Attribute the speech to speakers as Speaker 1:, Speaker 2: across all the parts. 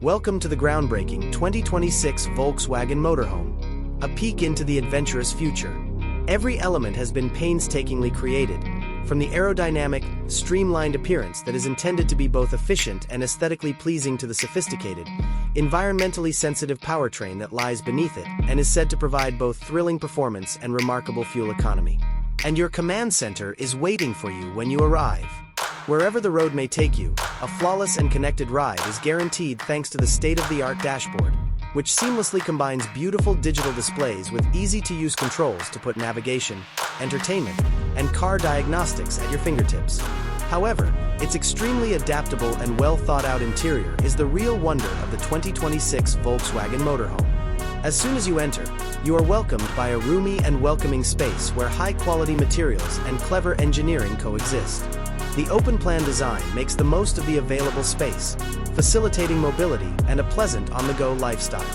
Speaker 1: Welcome to the groundbreaking 2026 Volkswagen Motorhome, a peek into the adventurous future. Every element has been painstakingly created, from the aerodynamic, streamlined appearance that is intended to be both efficient and aesthetically pleasing to the sophisticated, environmentally sensitive powertrain that lies beneath it and is said to provide both thrilling performance and remarkable fuel economy. And your command center is waiting for you when you arrive. Wherever the road may take you, a flawless and connected ride is guaranteed thanks to the state-of-the-art dashboard, which seamlessly combines beautiful digital displays with easy-to-use controls to put navigation, entertainment, and car diagnostics at your fingertips. However, its extremely adaptable and well-thought-out interior is the real wonder of the 2026 Volkswagen Motorhome. As soon as you enter, you are welcomed by a roomy and welcoming space where high-quality materials and clever engineering coexist. The open-plan design makes the most of the available space, facilitating mobility and a pleasant on-the-go lifestyle.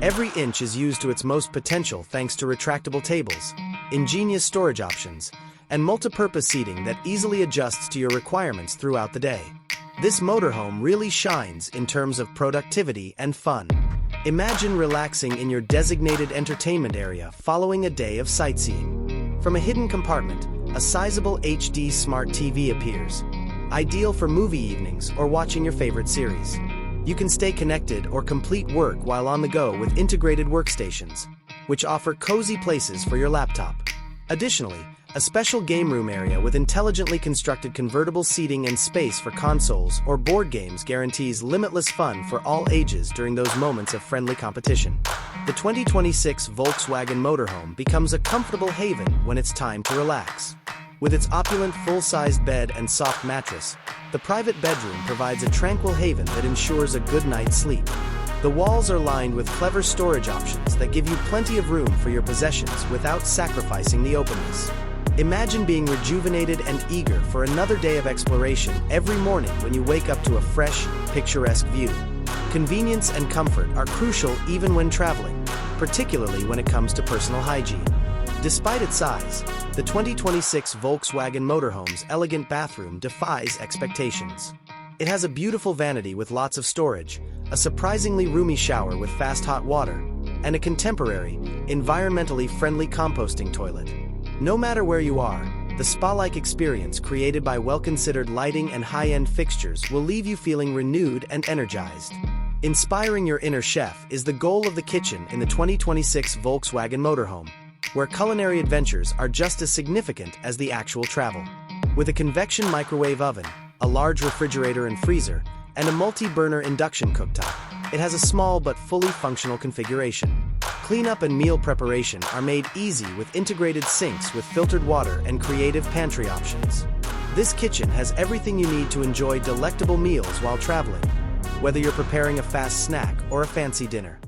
Speaker 1: Every inch is used to its most potential thanks to retractable tables, ingenious storage options, and multipurpose seating that easily adjusts to your requirements throughout the day. This motorhome really shines in terms of productivity and fun. Imagine relaxing in your designated entertainment area following a day of sightseeing. From a hidden compartment, a sizable HD smart TV appears, ideal for movie evenings or watching your favorite series. You can stay connected or complete work while on the go with integrated workstations, which offer cozy places for your laptop. Additionally, a special game room area with intelligently constructed convertible seating and space for consoles or board games guarantees limitless fun for all ages during those moments of friendly competition. The 2026 Volkswagen Motorhome becomes a comfortable haven when it's time to relax. With its opulent full-sized bed and soft mattress, the private bedroom provides a tranquil haven that ensures a good night's sleep. The walls are lined with clever storage options that give you plenty of room for your possessions without sacrificing the openness. Imagine being rejuvenated and eager for another day of exploration every morning when you wake up to a fresh, picturesque view. Convenience and comfort are crucial even when traveling, particularly when it comes to personal hygiene. Despite its size, the 2026 Volkswagen Motorhome's elegant bathroom defies expectations. It has a beautiful vanity with lots of storage, a surprisingly roomy shower with fast hot water, and a contemporary, environmentally friendly composting toilet. No matter where you are, the spa-like experience created by well-considered lighting and high-end fixtures will leave you feeling renewed and energized. Inspiring your inner chef is the goal of the kitchen in the 2026 Volkswagen Motorhome, where culinary adventures are just as significant as the actual travel. With a convection microwave oven, a large refrigerator and freezer, and a multi-burner induction cooktop, it has a small but fully functional configuration. Cleanup and meal preparation are made easy with integrated sinks with filtered water and creative pantry options. This kitchen has everything you need to enjoy delectable meals while traveling, whether you're preparing a fast snack or a fancy dinner.